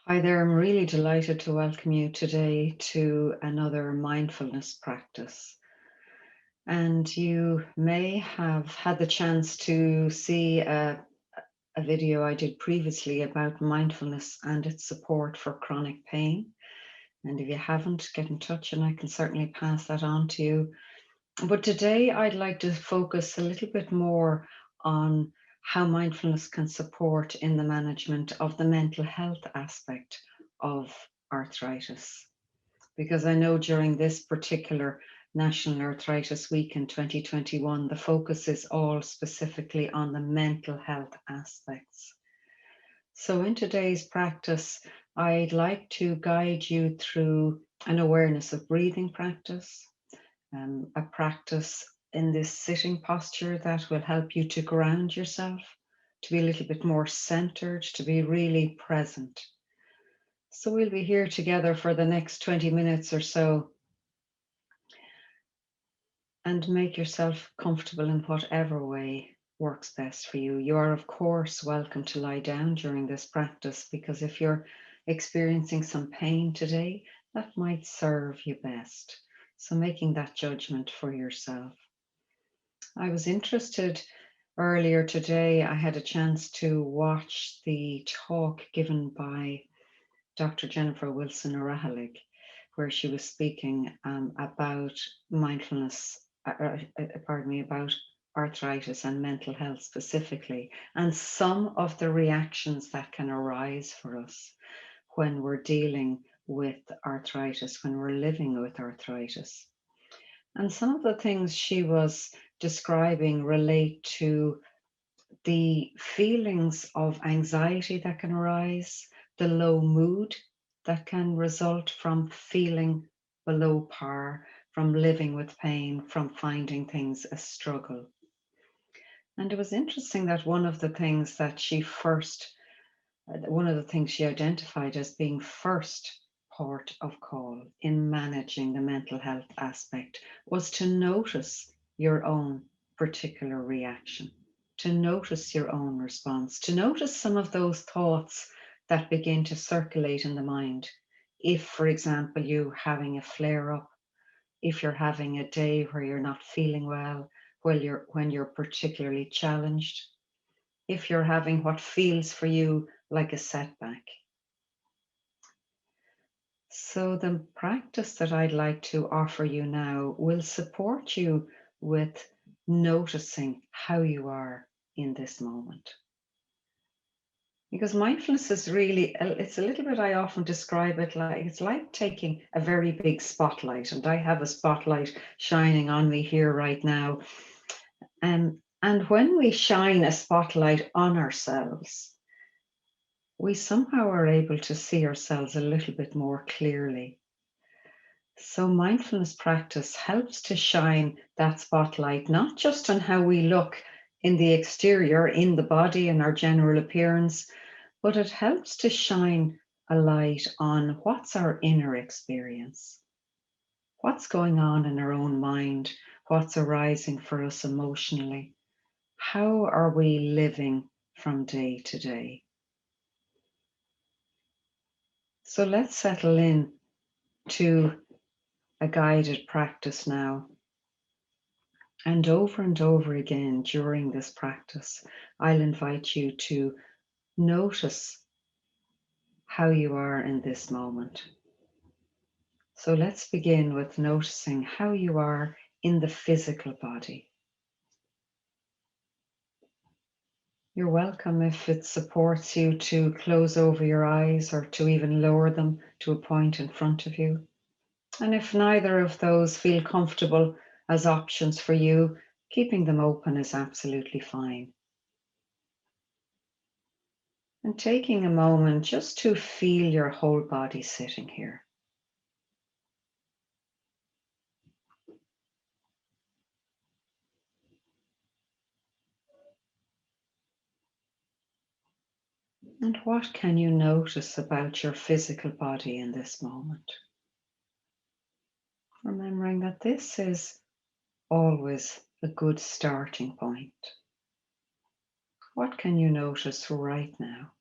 Hi there, I'm really delighted to welcome you today to another mindfulness practice. And you may have had the chance to see a video I did previously about mindfulness and its support for chronic pain. And if you haven't, get in touch and I can certainly pass that on to you. But today I'd like to focus a little bit more on how mindfulness can support in the management of the mental health aspect of arthritis. Because I know during this particular National Arthritis Week in 2021, the focus is all specifically on the mental health aspects. So, in today's practice, I'd like to guide you through an awareness of breathing practice, a practice in this sitting posture that will help you to ground yourself, to be a little bit more centered, to be really present. So we'll be here together for the next 20 minutes or so, and make yourself comfortable in whatever way works best for you. You are, of course, welcome to lie down during this practice because if you're experiencing some pain today, that might serve you best. So making that judgment for yourself. I was interested earlier today, I had a chance to watch the talk given by Dr. Jennifer Wilson Orahalig, where she was speaking about mindfulness, about arthritis and mental health specifically, and some of the reactions that can arise for us when we're dealing with arthritis, when we're living with arthritis. And some of the things she was describing relate to the feelings of anxiety that can arise, the low mood that can result from feeling below par, from living with pain, from finding things a struggle. And it was interesting that one of the things she identified as being first port of call in managing the mental health aspect was to notice your own particular reaction, to notice your own response, to notice some of those thoughts that begin to circulate in the mind. If, for example, you're having a flare up, if you're having a day where you're not feeling well, when you're particularly challenged, if you're having what feels for you like a setback. So, the practice that I'd like to offer you now will support you with noticing how you are in this moment. Because mindfulness is really, it's a little bit, I often describe it like it's like taking a very big spotlight, and I have a spotlight shining on me here right now. And when we shine a spotlight on ourselves, we somehow are able to see ourselves a little bit more clearly. So, mindfulness practice helps to shine that spotlight, not just on how we look in the exterior, in the body, and our general appearance, but it helps to shine a light on what's our inner experience, what's going on in our own mind, what's arising for us emotionally. How are we living from day to day? So let's settle in to a guided practice now. And over again during this practice, I'll invite you to notice how you are in this moment. So let's begin with noticing how you are in the physical body. You're welcome if it supports you to close over your eyes or to even lower them to a point in front of you. And if neither of those feel comfortable as options for you, keeping them open is absolutely fine. And taking a moment just to feel your whole body sitting here. And what can you notice about your physical body in this moment? Remembering that this is always a good starting point. What can you notice right now?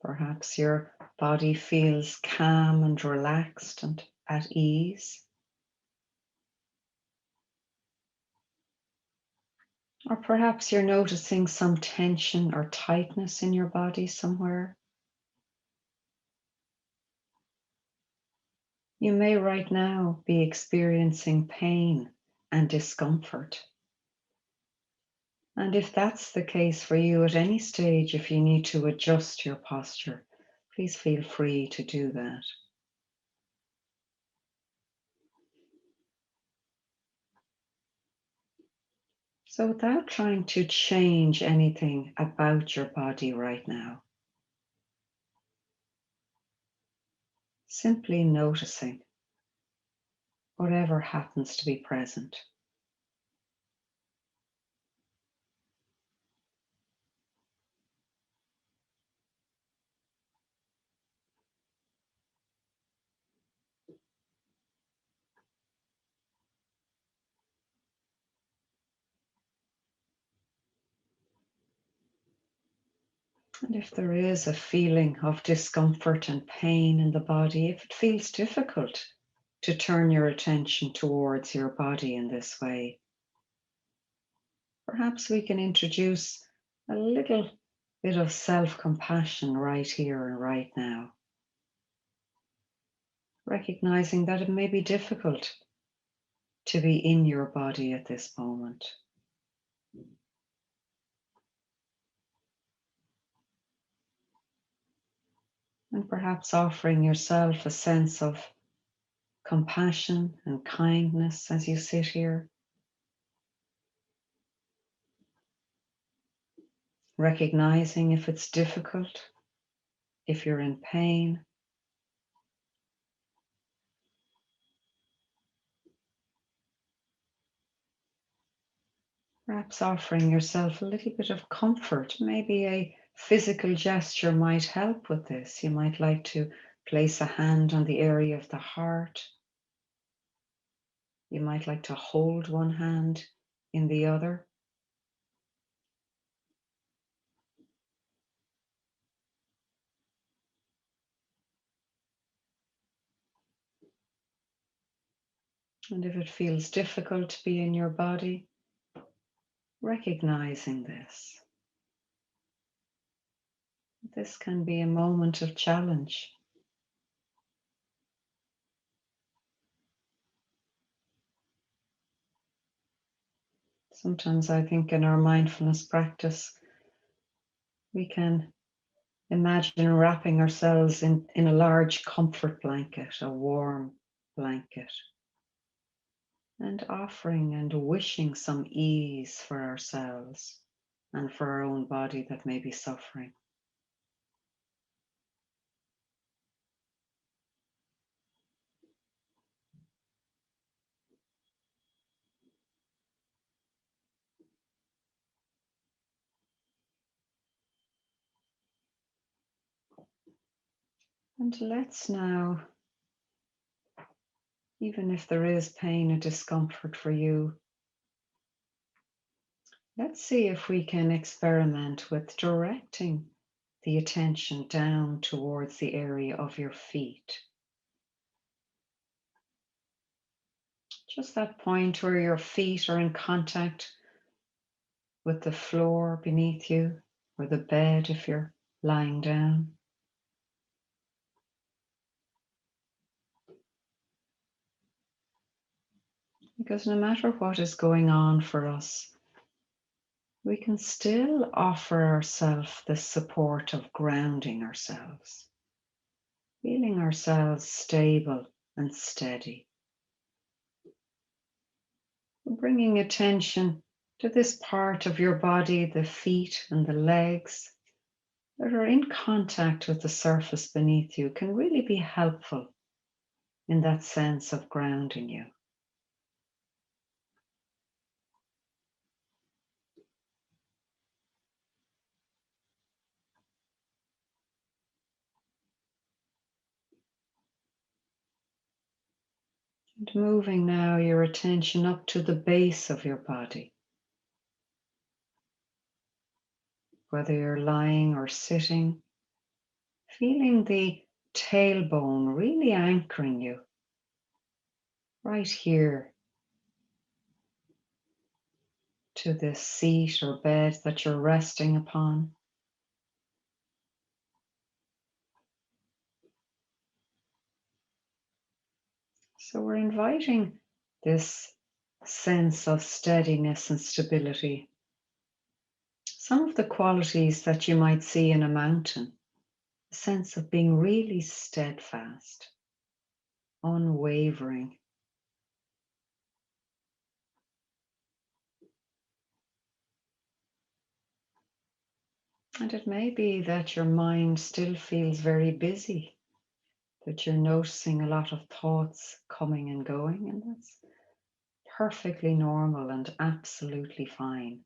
Perhaps your body feels calm and relaxed and at ease. Or perhaps you're noticing some tension or tightness in your body somewhere. You may right now be experiencing pain and discomfort. And if that's the case for you at any stage, if you need to adjust your posture, please feel free to do that. So, without trying to change anything about your body right now, simply noticing whatever happens to be present. And if there is a feeling of discomfort and pain in the body, if it feels difficult to turn your attention towards your body in this way, perhaps we can introduce a little bit of self-compassion right here and right now, recognizing that it may be difficult to be in your body at this moment. And perhaps offering yourself a sense of compassion and kindness as you sit here, recognizing if it's difficult, if you're in pain. Perhaps offering yourself a little bit of comfort. Maybe a physical gesture might help with this. You might like to place a hand on the area of the heart. You might like to hold one hand in the other. And if it feels difficult to be in your body, recognizing this. This can be a moment of challenge. Sometimes I think in our mindfulness practice, we can imagine wrapping ourselves in a large comfort blanket, a warm blanket, and offering and wishing some ease for ourselves and for our own body that may be suffering. And let's now, even if there is pain and discomfort for you, let's see if we can experiment with directing the attention down towards the area of your feet. Just that point where your feet are in contact with the floor beneath you, or the bed if you're lying down. Because no matter what is going on for us, we can still offer ourselves the support of grounding ourselves, feeling ourselves stable and steady. Bringing attention to this part of your body, the feet and the legs that are in contact with the surface beneath you, can really be helpful in that sense of grounding you. And moving now your attention up to the base of your body. Whether you're lying or sitting, Feeling the tailbone really anchoring you right here to this seat or bed that you're resting upon. So we're inviting this sense of steadiness and stability. Some of the qualities that you might see in a mountain, a sense of being really steadfast, unwavering. And it may be that your mind still feels very busy, that you're noticing a lot of thoughts coming and going, and that's perfectly normal and absolutely fine.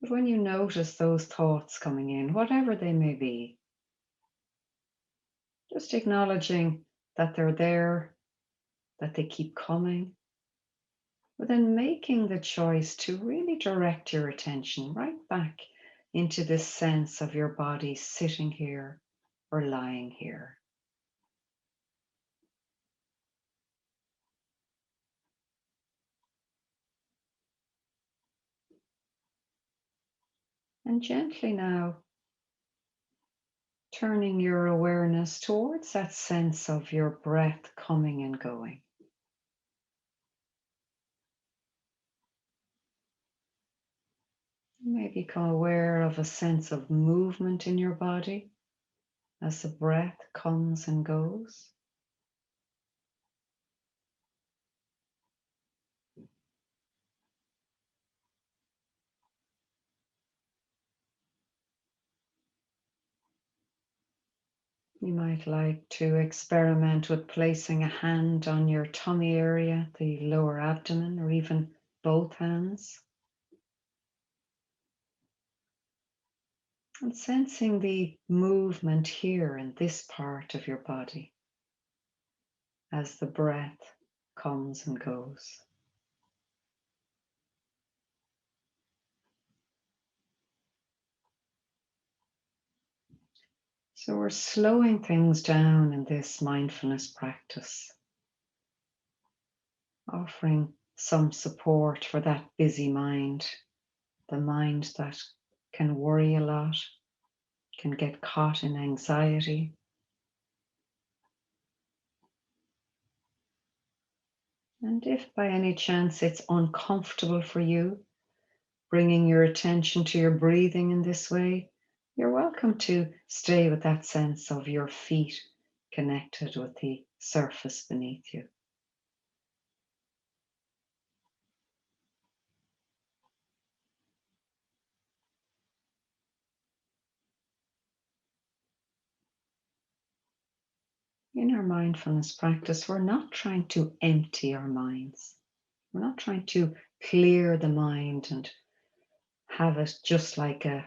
But when you notice those thoughts coming in, whatever they may be, just acknowledging that they're there, that they keep coming, but then making the choice to really direct your attention right back into this sense of your body sitting here or lying here. And gently now turning your awareness towards that sense of your breath coming and going. You may become aware of a sense of movement in your body as the breath comes and goes. You might like to experiment with placing a hand on your tummy area, the lower abdomen, or even both hands, and sensing the movement here in this part of your body as the breath comes and goes. So we're slowing things down in this mindfulness practice, offering some support for that busy mind, the mind that can worry a lot, can get caught in anxiety. And if by any chance it's uncomfortable for you, bringing your attention to your breathing in this way, you're welcome to stay with that sense of your feet connected with the surface beneath you. In our mindfulness practice, we're not trying to empty our minds. We're not trying to clear the mind and have it just like a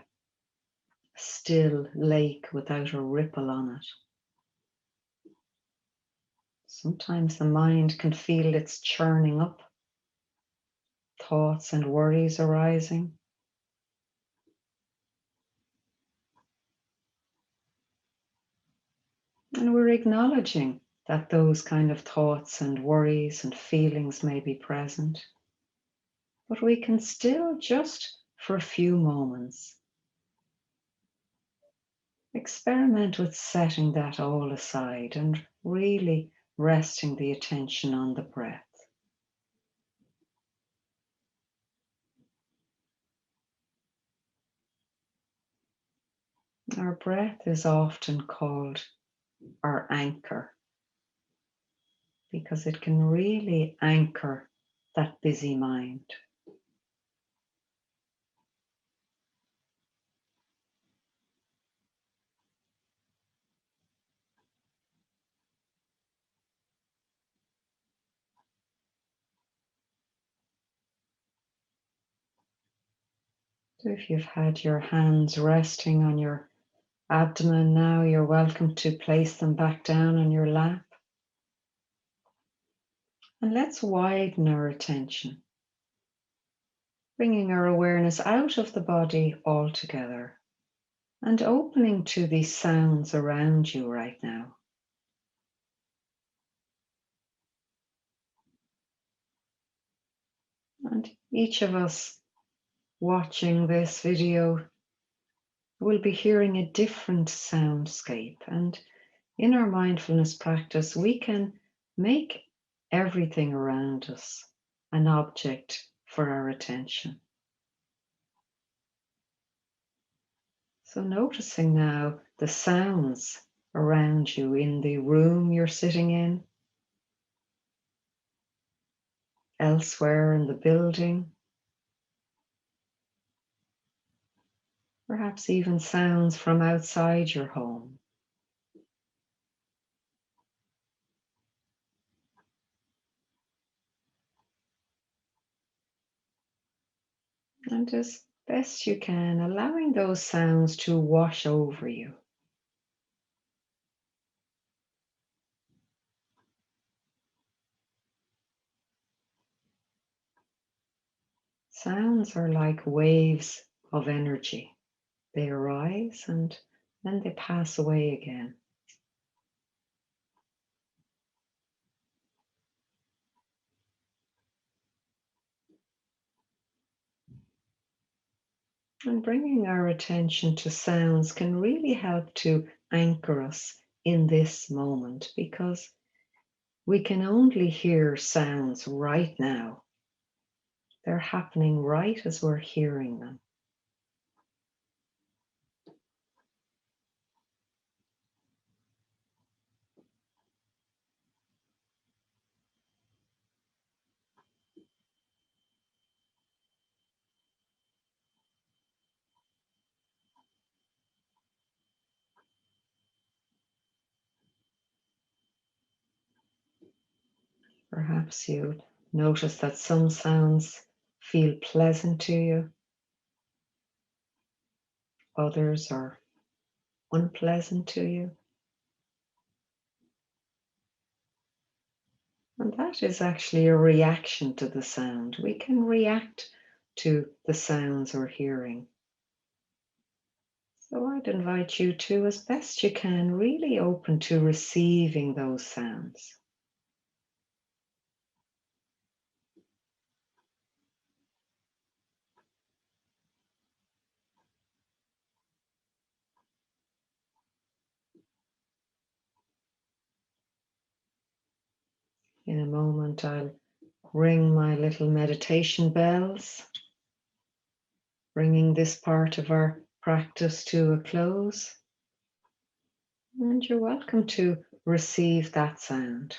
still lake without a ripple on it. Sometimes the mind can feel it's churning up, thoughts and worries arising. And we're acknowledging that those kind of thoughts and worries and feelings may be present. But we can still, just for a few moments, experiment with setting that all aside and really resting the attention on the breath. Our breath is often called our anchor because it can really anchor that busy mind. So if you've had your hands resting on your abdomen now, you're welcome to place them back down on your lap. And let's widen our attention, bringing our awareness out of the body altogether, and opening to the sounds around you right now. And each of us watching this video will be hearing a different soundscape. And in our mindfulness practice, we can make everything around us an object for our attention. So noticing now the sounds around you in the room you're sitting in, elsewhere in the building, perhaps even sounds from outside your home. And as best you can, allowing those sounds to wash over you. Sounds are like waves of energy. They arise and then they pass away again. And bringing our attention to sounds can really help to anchor us in this moment, because we can only hear sounds right now. They're happening right as we're hearing them. Perhaps you notice that some sounds feel pleasant to you, others are unpleasant to you. And that is actually a reaction to the sound. We can react to the sounds we're hearing. So I'd invite you to, as best you can, really open to receiving those sounds. In a moment, I'll ring my little meditation bells, bringing this part of our practice to a close. And you're welcome to receive that sound.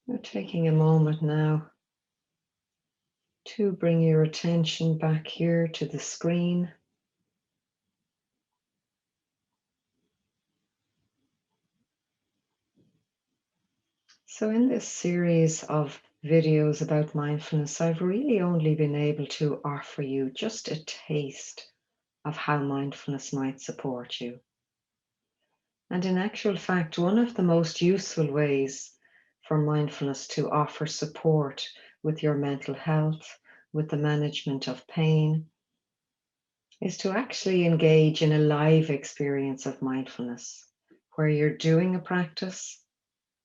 You're taking a moment now to bring your attention back here to the screen. So in this series of videos about mindfulness, I've really only been able to offer you just a taste of how mindfulness might support you. And in actual fact, one of the most useful ways for mindfulness to offer support with your mental health, with the management of pain, is to actually engage in a live experience of mindfulness, where you're doing a practice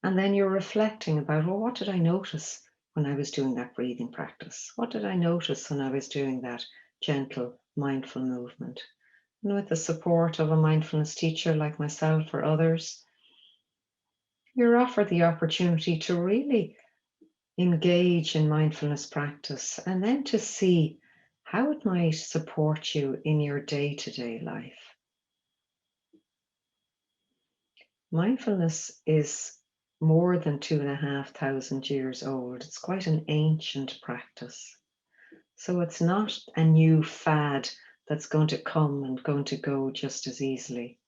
and then you're reflecting about, well, what did I notice when I was doing that breathing practice? What did I notice when I was doing that gentle, mindful movement? And with the support of a mindfulness teacher like myself or others, you're offered the opportunity to really engage in mindfulness practice and then to see how it might support you in your day-to-day life. Mindfulness is more than 2,500 years old. It's quite an ancient practice. So it's not a new fad that's going to come and going to go just as easily.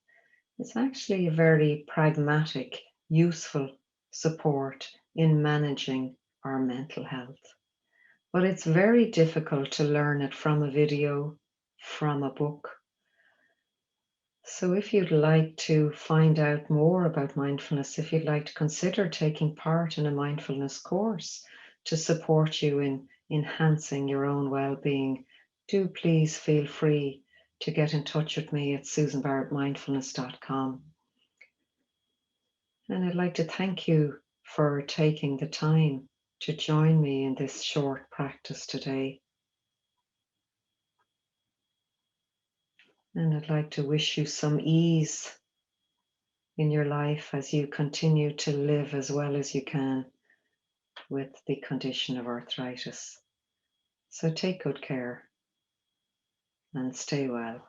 It's actually a very pragmatic, useful support in managing our mental health. But it's very difficult to learn it from a video, from a book. So if you'd like to find out more about mindfulness, if you'd like to consider taking part in a mindfulness course to support you in enhancing your own well-being, do please feel free to get in touch with me at susanbarrettmindfulness.com. And I'd like to thank you for taking the time to join me in this short practice today. And I'd like to wish you some ease in your life as you continue to live as well as you can with the condition of arthritis. So take good care and stay well.